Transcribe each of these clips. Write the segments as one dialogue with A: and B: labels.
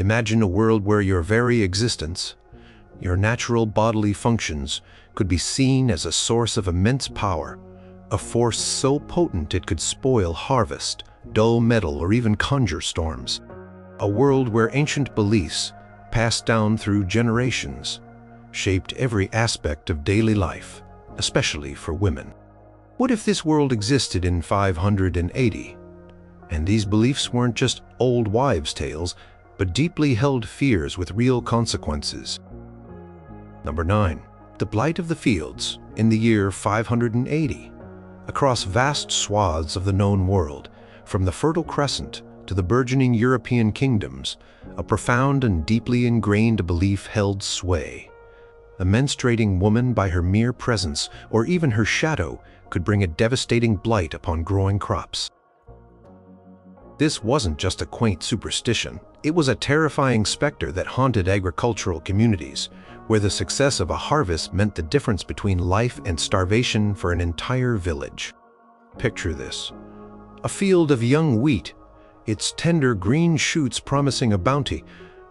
A: Imagine a world where your very existence, your natural bodily functions, could be seen as a source of immense power, a force so potent it could spoil harvest, dull metal, or even conjure storms. A world where ancient beliefs, passed down through generations, shaped every aspect of daily life, especially for women. What if this world existed in 580, and these beliefs weren't just old wives' tales, but deeply held fears with real consequences? Number 9. The blight of the fields in the year 580. Across vast swaths of the known world, from the Fertile Crescent to the burgeoning European kingdoms, a profound and deeply ingrained belief held sway. A menstruating woman, by her mere presence, or even her shadow, could bring a devastating blight upon growing crops. This wasn't just a quaint superstition. It was a terrifying specter that haunted agricultural communities, where the success of a harvest meant the difference between life and starvation for an entire village. Picture this: a field of young wheat, its tender green shoots promising a bounty,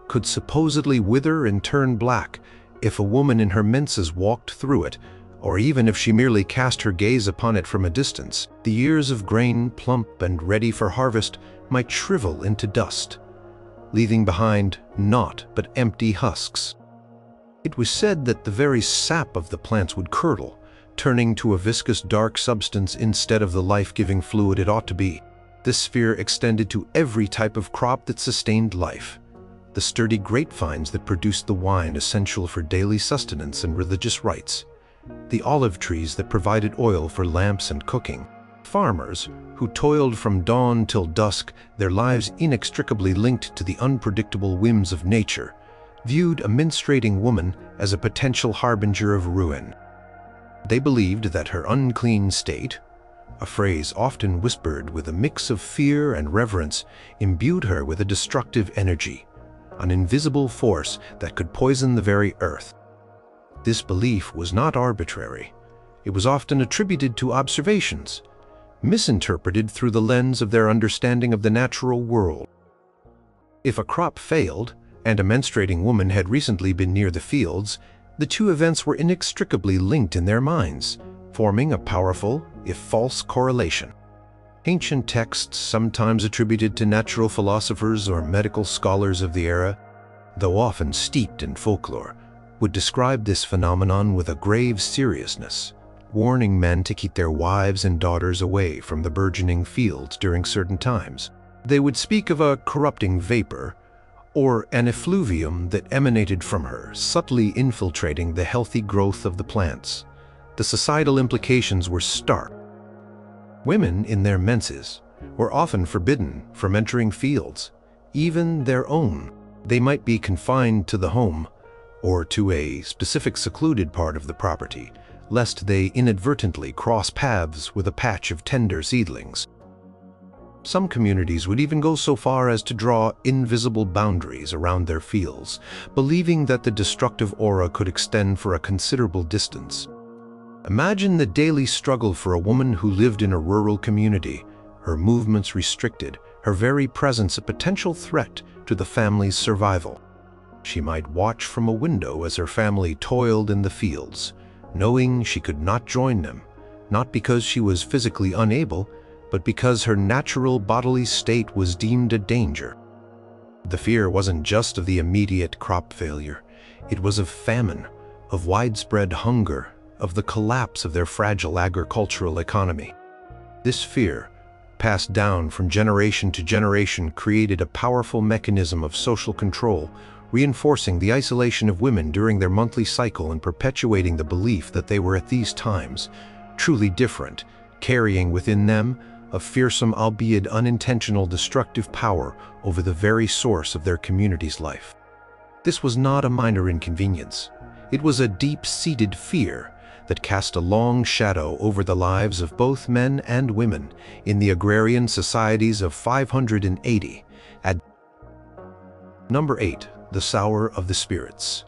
A: could supposedly wither and turn black if a woman in her menses walked through it, or even if she merely cast her gaze upon it from a distance. The ears of grain, plump and ready for harvest, might shrivel into dust, leaving behind naught but empty husks. It was said that the very sap of the plants would curdle, turning to a viscous dark substance instead of the life-giving fluid it ought to be. This fear extended to every type of crop that sustained life: the sturdy grapevines that produced the wine essential for daily sustenance and religious rites, the olive trees that provided oil for lamps and cooking. Farmers, who toiled from dawn till dusk, their lives inextricably linked to the unpredictable whims of nature, viewed a menstruating woman as a potential harbinger of ruin. They believed that her unclean state, a phrase often whispered with a mix of fear and reverence, imbued her with a destructive energy, an invisible force that could poison the very earth. This belief was not arbitrary. It was often attributed to observations, misinterpreted through the lens of their understanding of the natural world. If a crop failed, and a menstruating woman had recently been near the fields, the two events were inextricably linked in their minds, forming a powerful, if false, correlation. Ancient texts, sometimes attributed to natural philosophers or medical scholars of the era, though often steeped in folklore, would describe this phenomenon with a grave seriousness, warning men to keep their wives and daughters away from the burgeoning fields during certain times. They would speak of a corrupting vapor, or an effluvium that emanated from her, subtly infiltrating the healthy growth of the plants. The societal implications were stark. Women in their menses were often forbidden from entering fields, even their own. They might be confined to the home, or to a specific secluded part of the property, lest they inadvertently cross paths with a patch of tender seedlings. Some communities would even go so far as to draw invisible boundaries around their fields, believing that the destructive aura could extend for a considerable distance. Imagine the daily struggle for a woman who lived in a rural community, her movements restricted, her very presence a potential threat to the family's survival. She might watch from a window as her family toiled in the fields, knowing she could not join them, not because she was physically unable, but because her natural bodily state was deemed a danger. The fear wasn't just of the immediate crop failure. It was of famine, of widespread hunger, of the collapse of their fragile agricultural economy. This fear, passed down from generation to generation, created a powerful mechanism of social control, reinforcing the isolation of women during their monthly cycle and perpetuating the belief that they were at these times truly different, carrying within them a fearsome, albeit unintentional, destructive power over the very source of their community's life. This was not a minor inconvenience. It was a deep-seated fear that cast a long shadow over the lives of both men and women in the agrarian societies of 580. At Number 8. The sour of the spirits.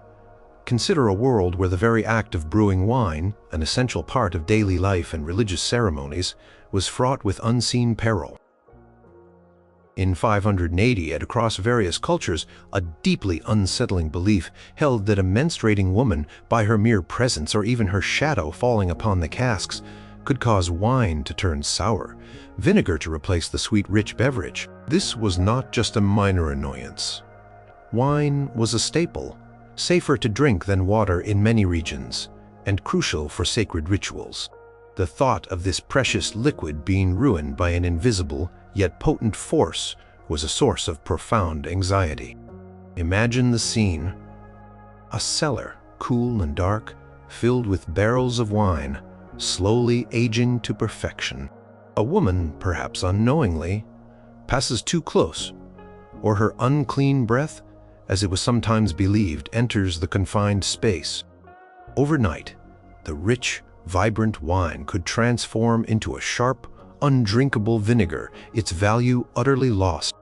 A: Consider a world where the very act of brewing wine, an essential part of daily life and religious ceremonies, was fraught with unseen peril. In 580, and across various cultures, a deeply unsettling belief held that a menstruating woman, by her mere presence or even her shadow falling upon the casks, could cause wine to turn sour, vinegar to replace the sweet, rich beverage. This was not just a minor annoyance. Wine was a staple, safer to drink than water in many regions, and crucial for sacred rituals. The thought of this precious liquid being ruined by an invisible, yet potent force was a source of profound anxiety. Imagine the scene. A cellar, cool and dark, filled with barrels of wine, slowly aging to perfection. A woman, perhaps unknowingly, passes too close, or her unclean breath, as it was sometimes believed, enters the confined space. Overnight, the rich, vibrant wine could transform into a sharp, undrinkable vinegar, its value utterly lost.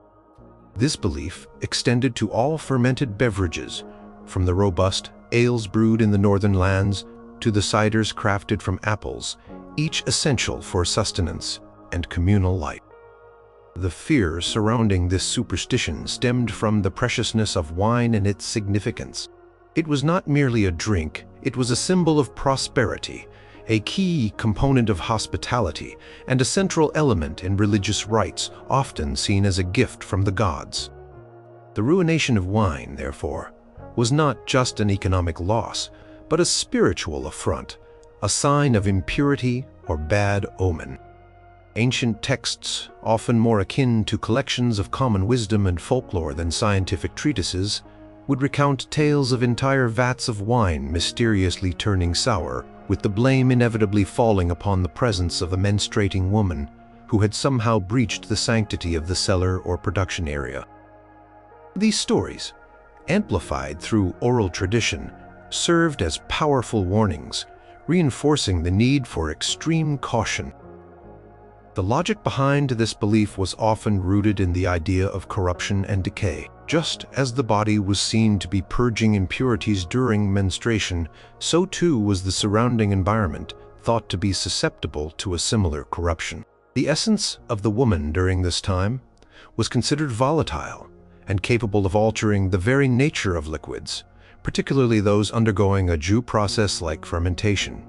A: This belief extended to all fermented beverages, from the robust ales brewed in the northern lands to the ciders crafted from apples, each essential for sustenance and communal life. The fear surrounding this superstition stemmed from the preciousness of wine and its significance. It was not merely a drink, it was a symbol of prosperity, a key component of hospitality, and a central element in religious rites, often seen as a gift from the gods. The ruination of wine, therefore, was not just an economic loss, but a spiritual affront, a sign of impurity or bad omen. Ancient texts, often more akin to collections of common wisdom and folklore than scientific treatises, would recount tales of entire vats of wine mysteriously turning sour, with the blame inevitably falling upon the presence of a menstruating woman who had somehow breached the sanctity of the cellar or production area. These stories, amplified through oral tradition, served as powerful warnings, reinforcing the need for extreme caution. The logic behind this belief was often rooted in the idea of corruption and decay. Just as the body was seen to be purging impurities during menstruation, so too was the surrounding environment thought to be susceptible to a similar corruption. The essence of the woman during this time was considered volatile and capable of altering the very nature of liquids, particularly those undergoing a due process like fermentation.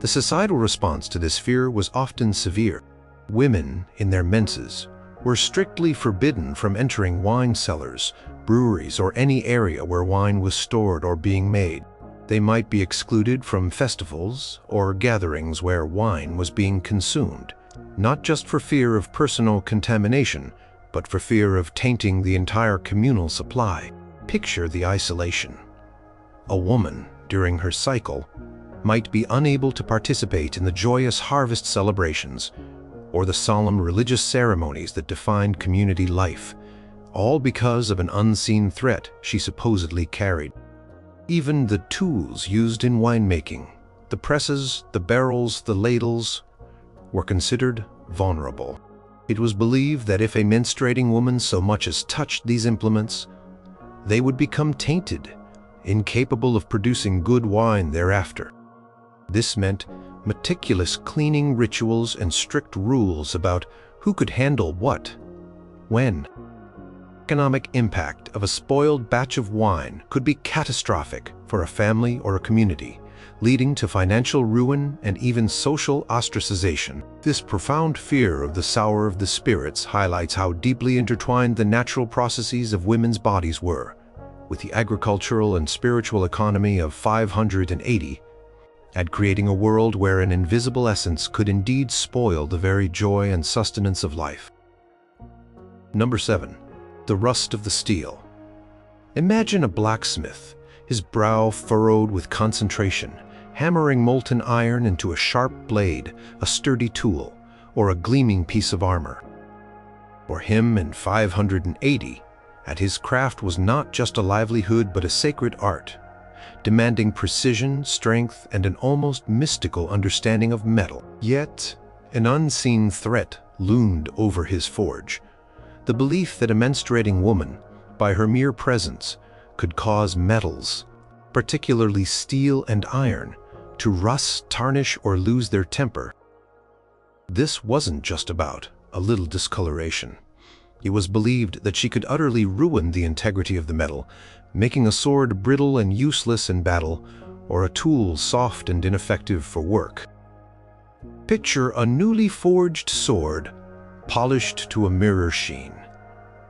A: The societal response to this fear was often severe. Women in their menses were strictly forbidden from entering wine cellars, breweries, or any area where wine was stored or being made. They might be excluded from festivals or gatherings where wine was being consumed, not just for fear of personal contamination, but for fear of tainting the entire communal supply. Picture the isolation. A woman, during her cycle, might be unable to participate in the joyous harvest celebrations or the solemn religious ceremonies that defined community life, all because of an unseen threat she supposedly carried. Even the tools used in winemaking, the presses, the barrels, the ladles, were considered vulnerable. It was believed that if a menstruating woman so much as touched these implements, they would become tainted, incapable of producing good wine thereafter. This meant meticulous cleaning rituals and strict rules about who could handle what, when. The economic impact of a spoiled batch of wine could be catastrophic for a family or a community, leading to financial ruin and even social ostracization. This profound fear of the sour of the spirits highlights how deeply intertwined the natural processes of women's bodies were, with the agricultural and spiritual economy of 580, at creating a world where an invisible essence could indeed spoil the very joy and sustenance of life. Number 7. The rust of the steel. Imagine a blacksmith, his brow furrowed with concentration, hammering molten iron into a sharp blade, a sturdy tool, or a gleaming piece of armor. For him in 580, at his craft was not just a livelihood but a sacred art, demanding precision, strength, and an almost mystical understanding of metal. Yet, an unseen threat loomed over his forge: the belief that a menstruating woman, by her mere presence, could cause metals, particularly steel and iron, to rust, tarnish, or lose their temper. This wasn't just about a little discoloration. It was believed that she could utterly ruin the integrity of the metal, making a sword brittle and useless in battle, or a tool soft and ineffective for work. Picture a newly forged sword, polished to a mirror sheen,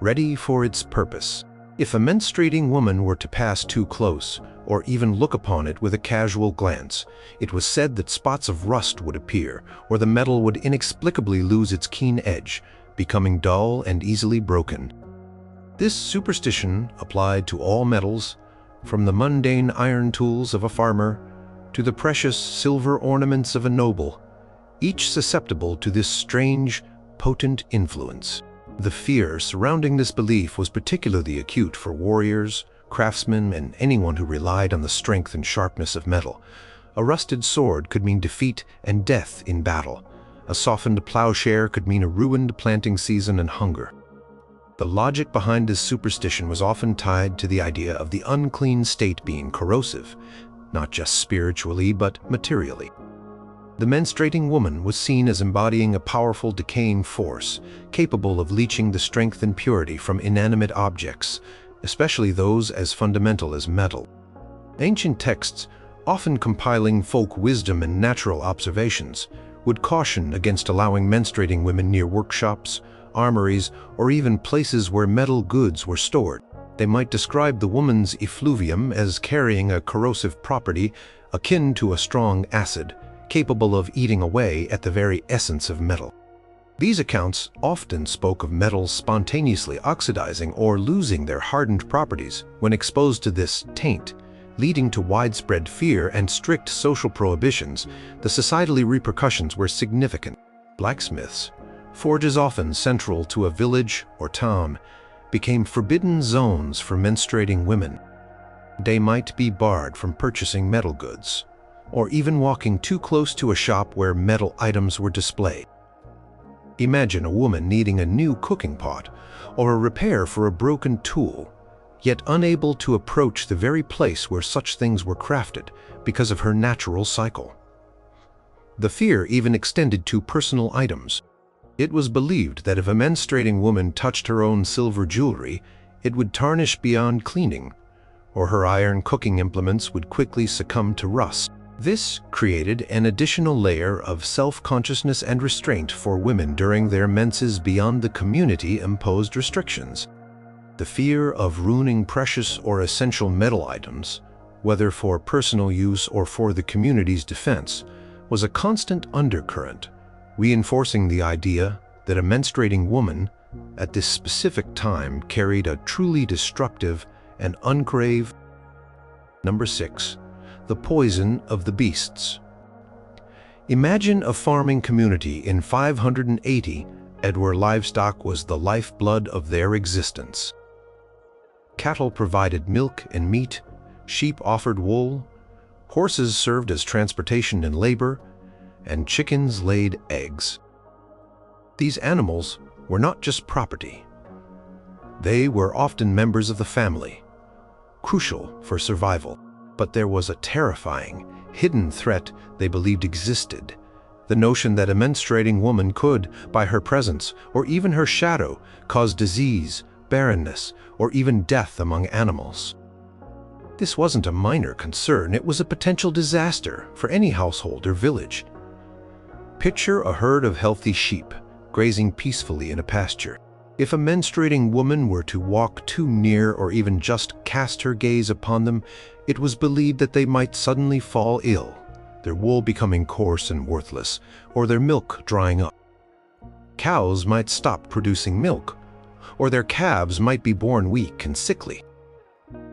A: ready for its purpose. If a menstruating woman were to pass too close, or even look upon it with a casual glance, it was said that spots of rust would appear, or the metal would inexplicably lose its keen edge, becoming dull and easily broken. This superstition applied to all metals, from the mundane iron tools of a farmer to the precious silver ornaments of a noble, each susceptible to this strange, potent influence. The fear surrounding this belief was particularly acute for warriors, craftsmen, and anyone who relied on the strength and sharpness of metal. A rusted sword could mean defeat and death in battle. A softened plowshare could mean a ruined planting season and hunger. The logic behind this superstition was often tied to the idea of the unclean state being corrosive, not just spiritually but materially. The menstruating woman was seen as embodying a powerful decaying force, capable of leaching the strength and purity from inanimate objects, especially those as fundamental as metal. Ancient texts, often compiling folk wisdom and natural observations, would caution against allowing menstruating women near workshops, armories, or even places where metal goods were stored. They might describe the woman's effluvium as carrying a corrosive property akin to a strong acid, capable of eating away at the very essence of metal. These accounts often spoke of metals spontaneously oxidizing or losing their hardened properties when exposed to this taint, leading to widespread fear and strict social prohibitions. The societal repercussions were significant. Blacksmiths, forges often central to a village or town, became forbidden zones for menstruating women. They might be barred from purchasing metal goods, or even walking too close to a shop where metal items were displayed. Imagine a woman needing a new cooking pot or a repair for a broken tool, yet unable to approach the very place where such things were crafted because of her natural cycle. The fear even extended to personal items. It was believed that if a menstruating woman touched her own silver jewelry, it would tarnish beyond cleaning, or her iron cooking implements would quickly succumb to rust. This created an additional layer of self-consciousness and restraint for women during their menses beyond the community-imposed restrictions. The fear of ruining precious or essential metal items, whether for personal use or for the community's defense, was a constant undercurrent, reinforcing the idea that a menstruating woman at this specific time carried a truly destructive and uncraved. Number 6. The poison of the beasts. Imagine a farming community in 580 where livestock was the lifeblood of their existence. Cattle provided milk and meat, sheep offered wool, horses served as transportation and labor, and chickens laid eggs. These animals were not just property. They were often members of the family, crucial for survival. But there was a terrifying, hidden threat they believed existed: the notion that a menstruating woman could, by her presence or even her shadow, cause disease, barrenness, or even death among animals. This wasn't a minor concern, it was a potential disaster for any household or village. Picture a herd of healthy sheep grazing peacefully in a pasture. If a menstruating woman were to walk too near or even just cast her gaze upon them, it was believed that they might suddenly fall ill, their wool becoming coarse and worthless, or their milk drying up. Cows might stop producing milk, or their calves might be born weak and sickly.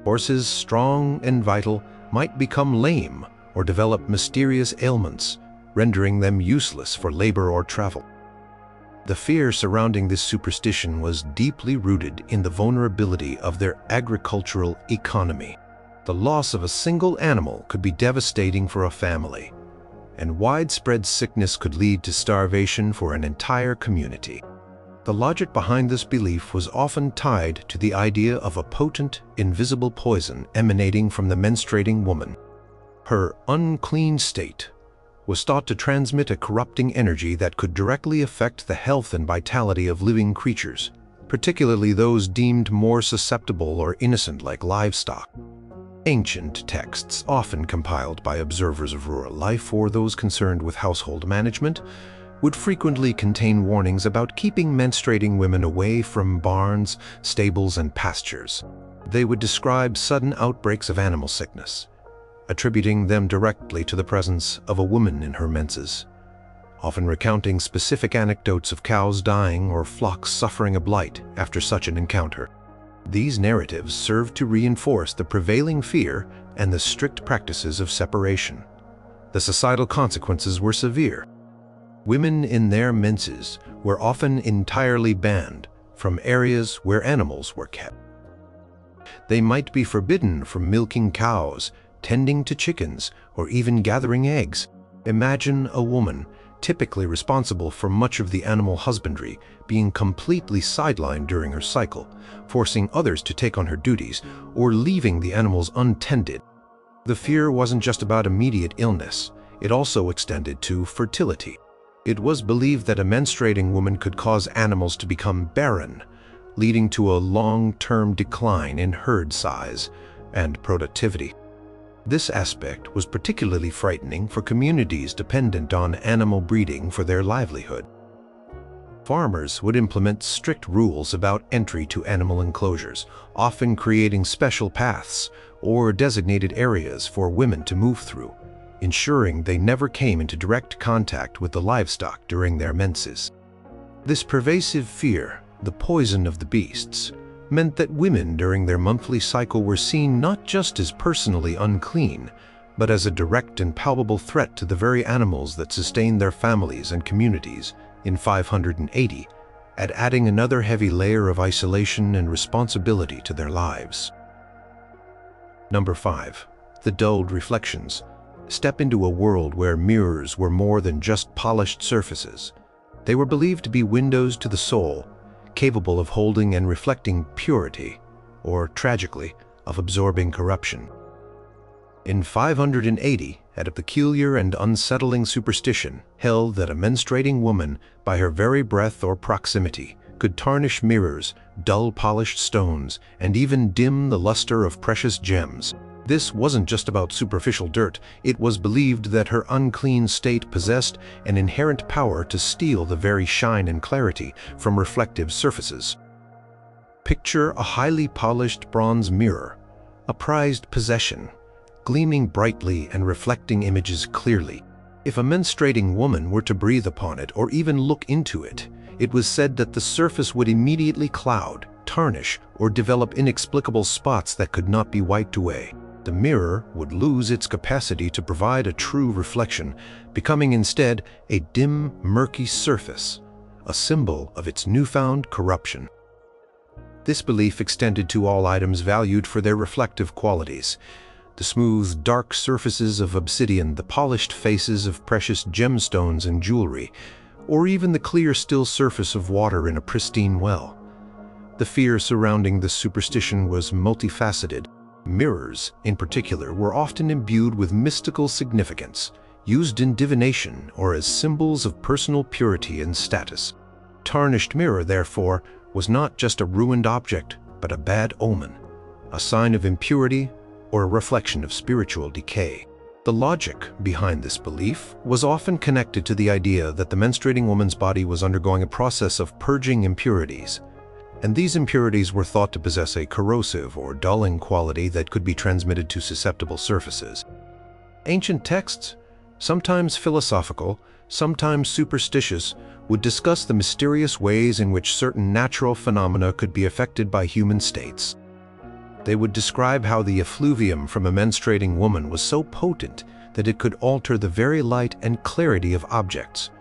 A: Horses, strong and vital, might become lame or develop mysterious ailments, rendering them useless for labor or travel. The fear surrounding this superstition was deeply rooted in the vulnerability of their agricultural economy. The loss of a single animal could be devastating for a family, and widespread sickness could lead to starvation for an entire community. The logic behind this belief was often tied to the idea of a potent, invisible poison emanating from the menstruating woman. Her unclean state was thought to transmit a corrupting energy that could directly affect the health and vitality of living creatures, particularly those deemed more susceptible or innocent like livestock. Ancient texts, often compiled by observers of rural life or those concerned with household management, would frequently contain warnings about keeping menstruating women away from barns, stables, and pastures. They would describe sudden outbreaks of animal sickness, attributing them directly to the presence of a woman in her menses, often recounting specific anecdotes of cows dying or flocks suffering a blight after such an encounter. These narratives served to reinforce the prevailing fear and the strict practices of separation. The societal consequences were severe. Women in their menses were often entirely banned from areas where animals were kept. They might be forbidden from milking cows, tending to chickens, or even gathering eggs. Imagine a woman, typically responsible for much of the animal husbandry, being completely sidelined during her cycle, forcing others to take on her duties, or leaving the animals untended. The fear wasn't just about immediate illness, it also extended to fertility. It was believed that a menstruating woman could cause animals to become barren, leading to a long-term decline in herd size and productivity. This aspect was particularly frightening for communities dependent on animal breeding for their livelihood. Farmers would implement strict rules about entry to animal enclosures, often creating special paths or designated areas for women to move through, ensuring they never came into direct contact with the livestock during their menses. This pervasive fear, the poison of the beasts, meant that women during their monthly cycle were seen not just as personally unclean, but as a direct and palpable threat to the very animals that sustained their families and communities in 580, adding another heavy layer of isolation and responsibility to their lives. Number 5. The dulled reflections. Step into a world where mirrors were more than just polished surfaces. They were believed to be windows to the soul, capable of holding and reflecting purity, or, tragically, of absorbing corruption. In 580, a peculiar and unsettling superstition held that a menstruating woman, by her very breath or proximity, could tarnish mirrors, dull polished stones, and even dim the luster of precious gems. This wasn't just about superficial dirt, it was believed that her unclean state possessed an inherent power to steal the very shine and clarity from reflective surfaces. Picture a highly polished bronze mirror, a prized possession, gleaming brightly and reflecting images clearly. If a menstruating woman were to breathe upon it or even look into it, it was said that the surface would immediately cloud, tarnish, or develop inexplicable spots that could not be wiped away. The mirror would lose its capacity to provide a true reflection, becoming instead a dim, murky surface, a symbol of its newfound corruption. This belief extended to all items valued for their reflective qualities. The smooth, dark surfaces of obsidian, the polished faces of precious gemstones and jewelry, or even the clear, still surface of water in a pristine well. The fear surrounding this superstition was multifaceted. Mirrors, in particular, were often imbued with mystical significance, used in divination or as symbols of personal purity and status. Tarnished mirror, therefore, was not just a ruined object, but a bad omen, a sign of impurity or a reflection of spiritual decay. The logic behind this belief was often connected to the idea that the menstruating woman's body was undergoing a process of purging impurities, and these impurities were thought to possess a corrosive or dulling quality that could be transmitted to susceptible surfaces. Ancient texts, sometimes philosophical, sometimes superstitious, would discuss the mysterious ways in which certain natural phenomena could be affected by human states. They would describe how the effluvium from a menstruating woman was so potent that it could alter the very light and clarity of objects,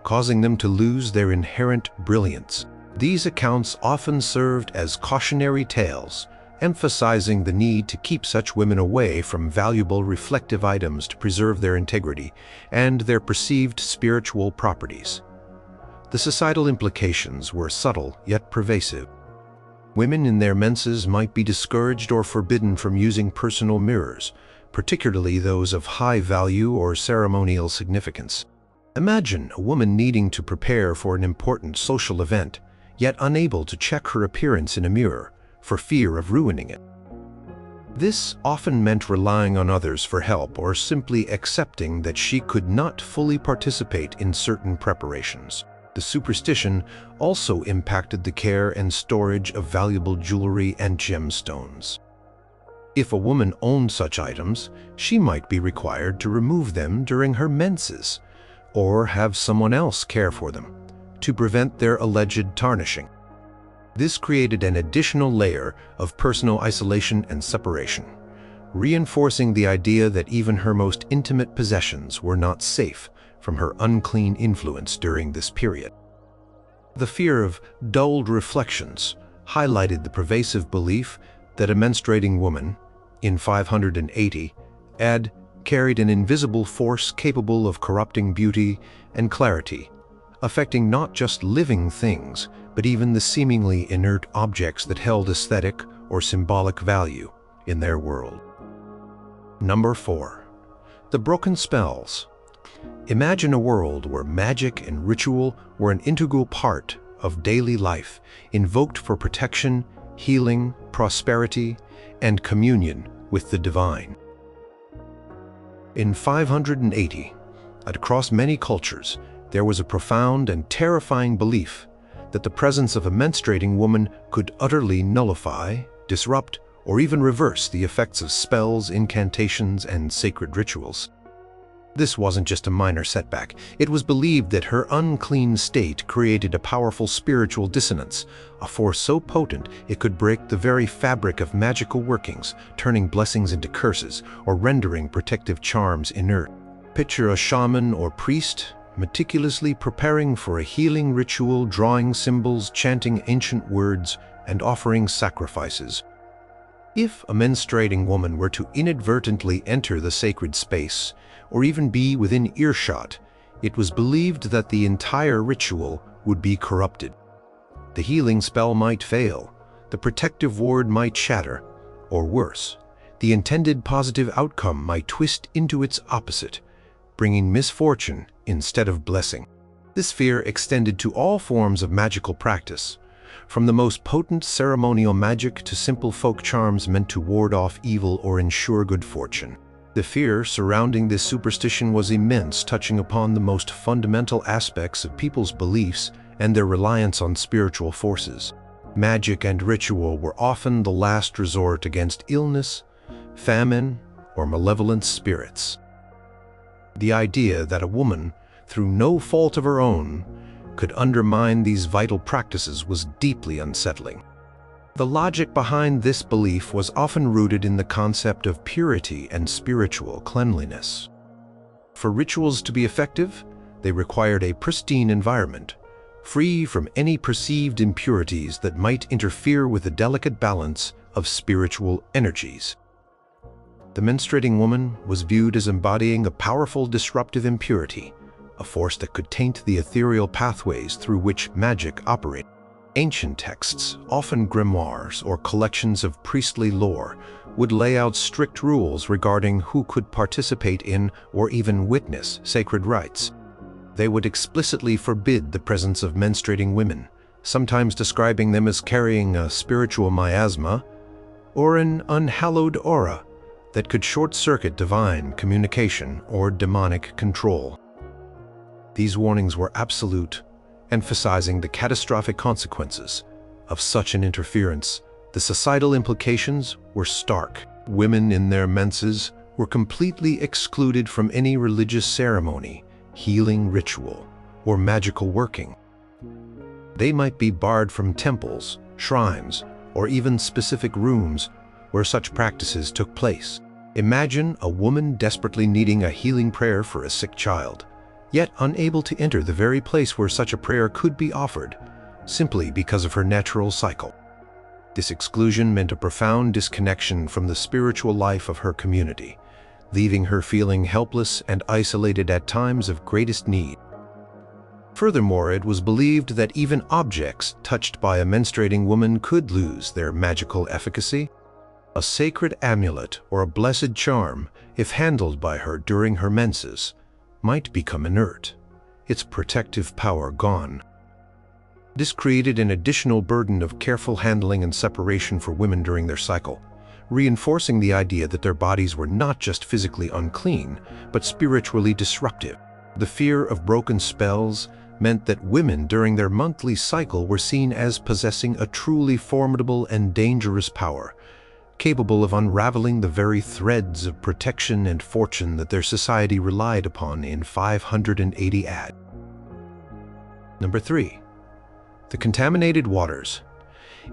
A: causing them to lose their inherent brilliance. These accounts often served as cautionary tales, emphasizing the need to keep such women away from valuable reflective items to preserve their integrity and their perceived spiritual properties. The societal implications were subtle yet pervasive. Women in their menses might be discouraged or forbidden from using personal mirrors, particularly those of high value or ceremonial significance. Imagine a woman needing to prepare for an important social event, yet unable to check her appearance in a mirror for fear of ruining it. This often meant relying on others for help or simply accepting that she could not fully participate in certain preparations. The superstition also impacted the care and storage of valuable jewelry and gemstones. If a woman owned such items, she might be required to remove them during her menses, or have someone else care for them, to prevent their alleged tarnishing. This created an additional layer of personal isolation and separation, reinforcing the idea that even her most intimate possessions were not safe from her unclean influence during this period. The fear of dulled reflections highlighted the pervasive belief that a menstruating woman, in 580 AD, carried an invisible force capable of corrupting beauty and clarity, affecting not just living things, but even the seemingly inert objects that held aesthetic or symbolic value in their world. Number 4. The broken spells. Imagine a world where magic and ritual were an integral part of daily life, invoked for protection, healing, prosperity, and communion with the divine. In 580, and across many cultures, there was a profound and terrifying belief that the presence of a menstruating woman could utterly nullify, disrupt, or even reverse the effects of spells, incantations, and sacred rituals. This wasn't just a minor setback. It was believed that her unclean state created a powerful spiritual dissonance, a force so potent it could break the very fabric of magical workings, turning blessings into curses or rendering protective charms inert. Picture a shaman or priest meticulously preparing for a healing ritual, drawing symbols, chanting ancient words, and offering sacrifices. If a menstruating woman were to inadvertently enter the sacred space, or even be within earshot, it was believed that the entire ritual would be corrupted. The healing spell might fail, the protective ward might shatter, or worse, the intended positive outcome might twist into its opposite, bringing misfortune instead of blessing. This fear extended to all forms of magical practice, from the most potent ceremonial magic to simple folk charms meant to ward off evil or ensure good fortune. The fear surrounding this superstition was immense, touching upon the most fundamental aspects of people's beliefs and their reliance on spiritual forces. Magic and ritual were often the last resort against illness, famine, or malevolent spirits. The idea that a woman, through no fault of her own, could undermine these vital practices was deeply unsettling. The logic behind this belief was often rooted in the concept of purity and spiritual cleanliness. For rituals to be effective, they required a pristine environment, free from any perceived impurities that might interfere with the delicate balance of spiritual energies. The menstruating woman was viewed as embodying a powerful disruptive impurity, a force that could taint the ethereal pathways through which magic operated. Ancient texts, often grimoires or collections of priestly lore, would lay out strict rules regarding who could participate in or even witness sacred rites. They would explicitly forbid the presence of menstruating women, sometimes describing them as carrying a spiritual miasma or an unhallowed aura that could short-circuit divine communication or demonic control. These warnings were absolute, emphasizing the catastrophic consequences of such an interference. The societal implications were stark. Women in their menses were completely excluded from any religious ceremony, healing ritual, or magical working. They might be barred from temples, shrines, or even specific rooms where such practices took place. Imagine a woman desperately needing a healing prayer for a sick child, yet unable to enter the very place where such a prayer could be offered, simply because of her natural cycle. This exclusion meant a profound disconnection from the spiritual life of her community, leaving her feeling helpless and isolated at times of greatest need. Furthermore, it was believed that even objects touched by a menstruating woman could lose their magical efficacy. A sacred amulet or a blessed charm, if handled by her during her menses, might become inert, its protective power gone. This created an additional burden of careful handling and separation for women during their cycle, reinforcing the idea that their bodies were not just physically unclean, but spiritually disruptive. The fear of broken spells meant that women during their monthly cycle were seen as possessing a truly formidable and dangerous power, capable of unraveling the very threads of protection and fortune that their society relied upon in 580 AD. Number 3. The contaminated waters.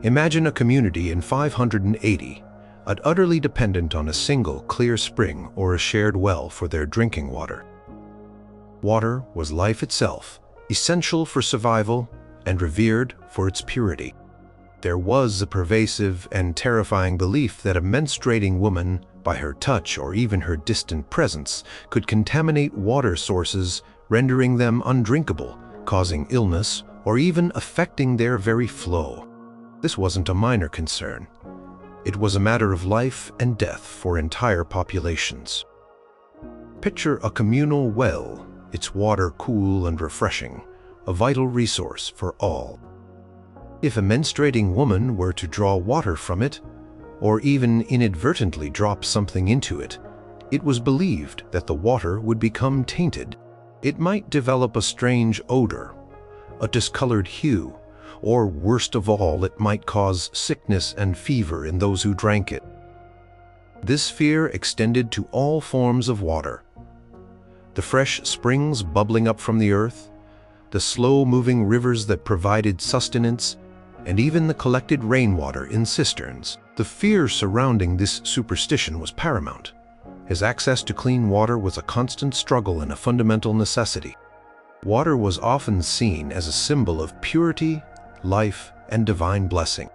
A: Imagine a community in 580, utterly dependent on a single clear spring or a shared well for their drinking water. Water was life itself, essential for survival and revered for its purity. There was a pervasive and terrifying belief that a menstruating woman, by her touch or even her distant presence, could contaminate water sources, rendering them undrinkable, causing illness, or even affecting their very flow. This wasn't a minor concern. It was a matter of life and death for entire populations. Picture a communal well, its water cool and refreshing, a vital resource for all. If a menstruating woman were to draw water from it, or even inadvertently drop something into it, it was believed that the water would become tainted. It might develop a strange odor, a discolored hue, or worst of all, it might cause sickness and fever in those who drank it. This fear extended to all forms of water. The fresh springs bubbling up from the earth, the slow-moving rivers that provided sustenance, and even the collected rainwater in cisterns. The fear surrounding this superstition was paramount, as access to clean water was a constant struggle and a fundamental necessity. Water was often seen as a symbol of purity, life, and divine blessing.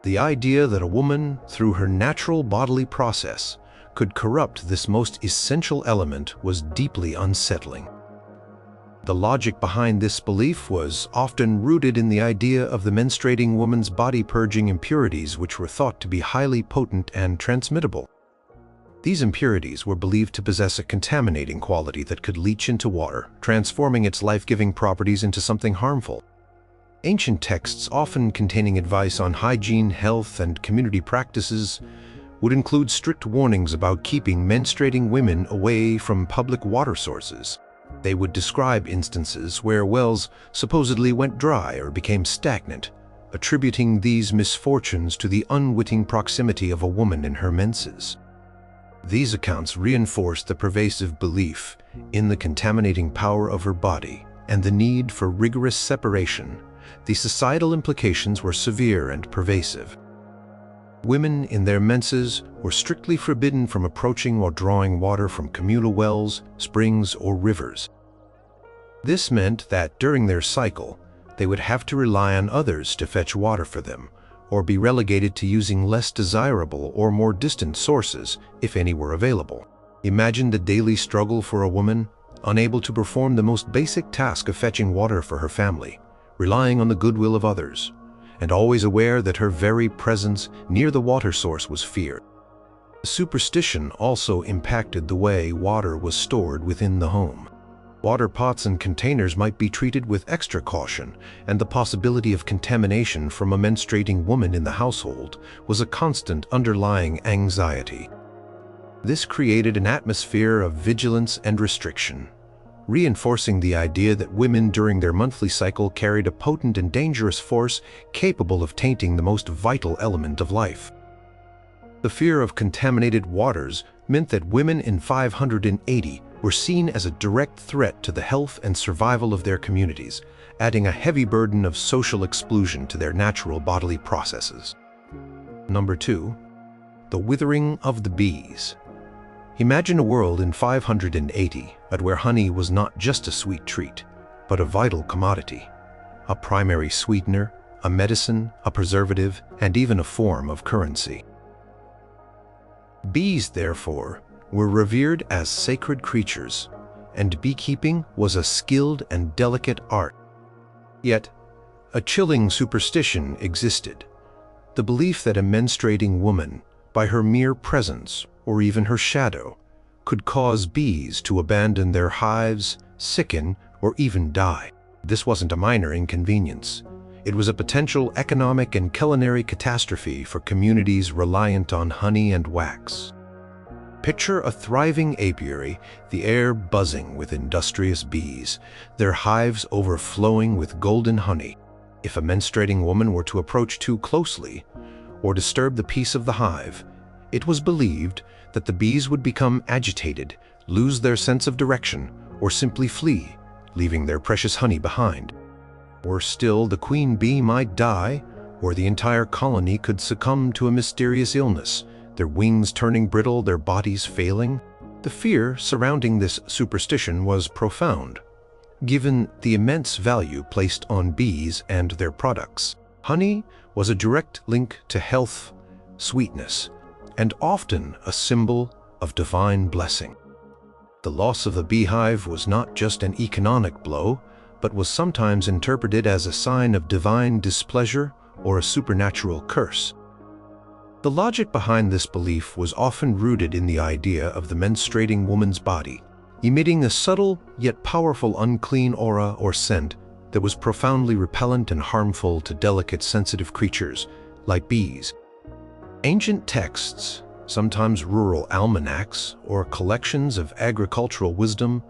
A: The idea that a woman, through her natural bodily process, could corrupt this most essential element was deeply unsettling. The logic behind this belief was often rooted in the idea of the menstruating woman's body purging impurities, which were thought to be highly potent and transmittable. These impurities were believed to possess a contaminating quality that could leach into water, transforming its life-giving properties into something harmful. Ancient texts, often containing advice on hygiene, health, and community practices, would include strict warnings about keeping menstruating women away from public water sources. They would describe instances where wells supposedly went dry or became stagnant, attributing these misfortunes to the unwitting proximity of a woman in her menses. These accounts reinforced the pervasive belief in the contaminating power of her body and the need for rigorous separation. The societal implications were severe and pervasive. Women in their menses were strictly forbidden from approaching or drawing water from communal wells, springs, or rivers. This meant that during their cycle, they would have to rely on others to fetch water for them, or be relegated to using less desirable or more distant sources, if any were available. Imagine the daily struggle for a woman, unable to perform the most basic task of fetching water for her family, relying on the goodwill of others, and always aware that her very presence near the water source was feared. Superstition also impacted the way water was stored within the home. Water pots and containers might be treated with extra caution, and the possibility of contamination from a menstruating woman in the household was a constant underlying anxiety. This created an atmosphere of vigilance and restriction, reinforcing the idea that women during their monthly cycle carried a potent and dangerous force capable of tainting the most vital element of life. The fear of contaminated waters meant that women in 580 were seen as a direct threat to the health and survival of their communities, adding a heavy burden of social exclusion to their natural bodily processes. Number 2. The withering of the bees. Imagine a world in 580 where honey was not just a sweet treat, but a vital commodity, a primary sweetener, a medicine, a preservative, and even a form of currency. Bees, therefore, were revered as sacred creatures, and beekeeping was a skilled and delicate art. Yet, a chilling superstition existed: the belief that a menstruating woman, by her mere presence or even her shadow, could cause bees to abandon their hives, sicken, or even die. This wasn't a minor inconvenience. It was a potential economic and culinary catastrophe for communities reliant on honey and wax. Picture a thriving apiary, the air buzzing with industrious bees, their hives overflowing with golden honey. If a menstruating woman were to approach too closely or disturb the peace of the hive, it was believed that the bees would become agitated, lose their sense of direction, or simply flee, leaving their precious honey behind. Or still, the queen bee might die, or the entire colony could succumb to a mysterious illness, their wings turning brittle, their bodies failing. The fear surrounding this superstition was profound, given the immense value placed on bees and their products. Honey was a direct link to health, sweetness, and often a symbol of divine blessing. The loss of the beehive was not just an economic blow, but was sometimes interpreted as a sign of divine displeasure or a supernatural curse. The logic behind this belief was often rooted in the idea of the menstruating woman's body, emitting a subtle yet powerful unclean aura or scent that was profoundly repellent and harmful to delicate, sensitive creatures like bees. Ancient texts, sometimes rural almanacs or collections of agricultural wisdom,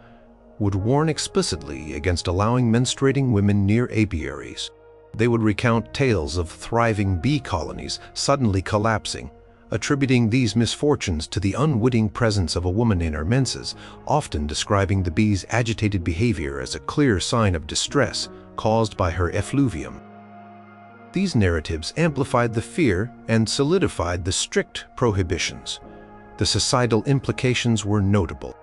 A: would warn explicitly against allowing menstruating women near apiaries. They would recount tales of thriving bee colonies suddenly collapsing, attributing these misfortunes to the unwitting presence of a woman in her menses, often describing the bee's agitated behavior as a clear sign of distress caused by her effluvium. These narratives amplified the fear and solidified the strict prohibitions. The societal implications were notable.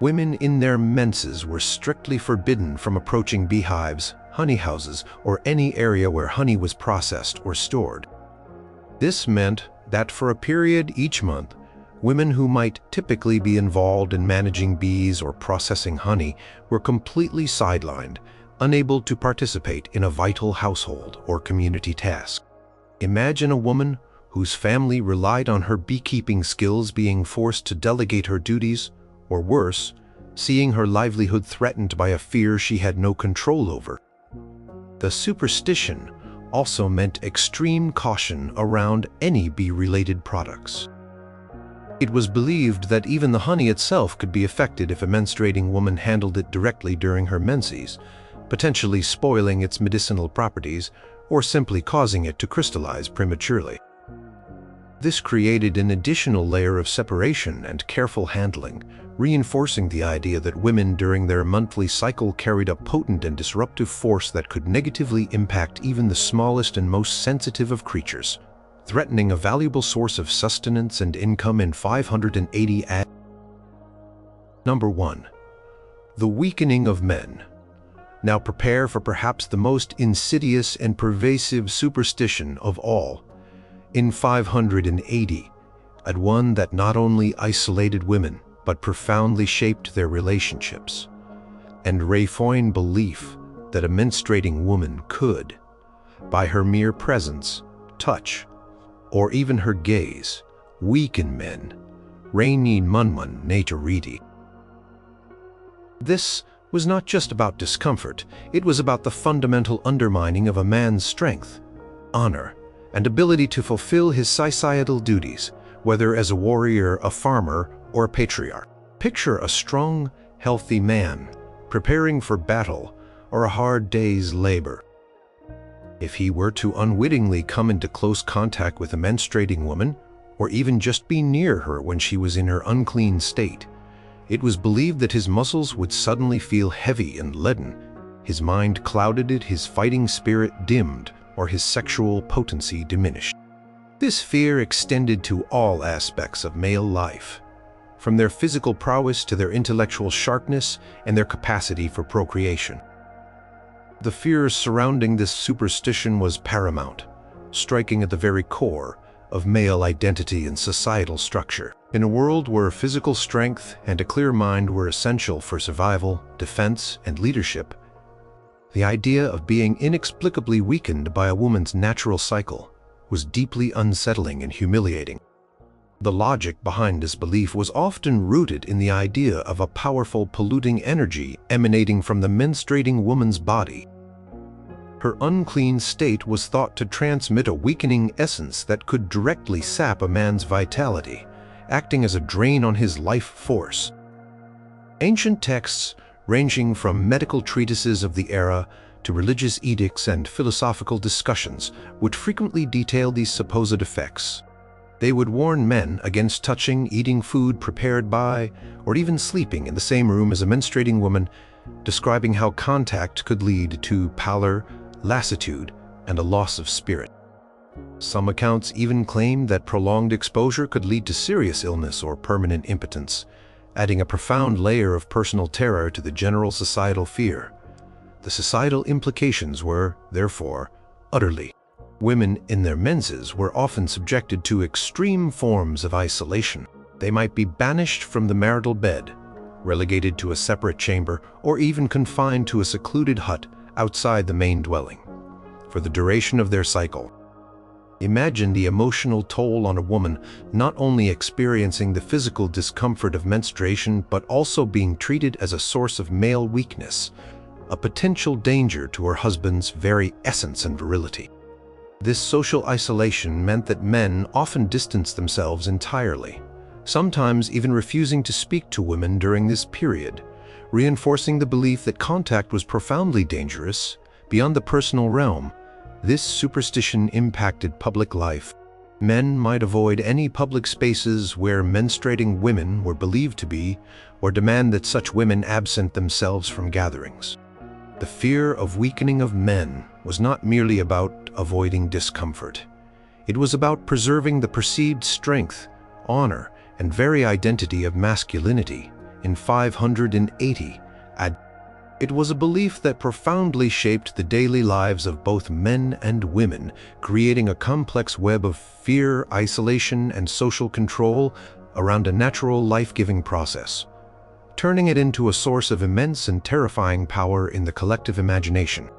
A: Women in their menses were strictly forbidden from approaching beehives, honey houses, or any area where honey was processed or stored. This meant that for a period each month, women who might typically be involved in managing bees or processing honey were completely sidelined, unable to participate in a vital household or community task. Imagine a woman whose family relied on her beekeeping skills being forced to delegate her duties, or worse, seeing her livelihood threatened by a fear she had no control over. The superstition also meant extreme caution around any bee-related products. It was believed that even the honey itself could be affected if a menstruating woman handled it directly during her menses, potentially spoiling its medicinal properties or simply causing it to crystallize prematurely. This created an additional layer of separation and careful handling, reinforcing the idea that women during their monthly cycle carried a potent and disruptive force that could negatively impact even the smallest and most sensitive of creatures, threatening a valuable source of sustenance and income in 580 AD. Number 1. The weakening of men. Now prepare for perhaps the most insidious and pervasive superstition of all. In 580, at one that not only isolated women, but profoundly shaped their relationships, and Rayfoyne belief that a menstruating woman could, by her mere presence, touch, or even her gaze, weaken men, Rainin Munmun Natoridi. This was not just about discomfort, it was about the fundamental undermining of a man's strength, honor, and ability to fulfill his societal duties, whether as a warrior, a farmer, or a patriarch. Picture a strong, healthy man preparing for battle or a hard day's labor. If he were to unwittingly come into close contact with a menstruating woman, or even just be near her when she was in her unclean state, it was believed that his muscles would suddenly feel heavy and leaden, his mind clouded, his fighting spirit dimmed, or his sexual potency diminished. This fear extended to all aspects of male life, from their physical prowess to their intellectual sharpness and their capacity for procreation. The fear surrounding this superstition was paramount, striking at the very core of male identity and societal structure. In a world where physical strength and a clear mind were essential for survival, defense, and leadership, the idea of being inexplicably weakened by a woman's natural cycle was deeply unsettling and humiliating. The logic behind this belief was often rooted in the idea of a powerful polluting energy emanating from the menstruating woman's body. Her unclean state was thought to transmit a weakening essence that could directly sap a man's vitality, acting as a drain on his life force. Ancient texts, ranging from medical treatises of the era to religious edicts and philosophical discussions, would frequently detail these supposed effects. They would warn men against touching, eating food prepared by, or even sleeping in the same room as a menstruating woman, describing how contact could lead to pallor, lassitude, and a loss of spirit. Some accounts even claimed that prolonged exposure could lead to serious illness or permanent impotence, adding a profound layer of personal terror to the general societal fear. The societal implications were, therefore, utterly. Women in their menses were often subjected to extreme forms of isolation. They might be banished from the marital bed, relegated to a separate chamber, or even confined to a secluded hut outside the main dwelling for the duration of their cycle. Imagine the emotional toll on a woman not only experiencing the physical discomfort of menstruation but also being treated as a source of male weakness, a potential danger to her husband's very essence and virility. This social isolation meant that men often distanced themselves entirely, sometimes even refusing to speak to women during this period, reinforcing the belief that contact was profoundly dangerous beyond the personal realm. This superstition impacted public life. Men might avoid any public spaces where menstruating women were believed to be, or demand that such women absent themselves from gatherings. The fear of weakening of men was not merely about avoiding discomfort. It was about preserving the perceived strength, honor, and very identity of masculinity. In 580 AD, it was a belief that profoundly shaped the daily lives of both men and women, creating a complex web of fear, isolation, and social control around a natural life-giving process, turning it into a source of immense and terrifying power in the collective imagination.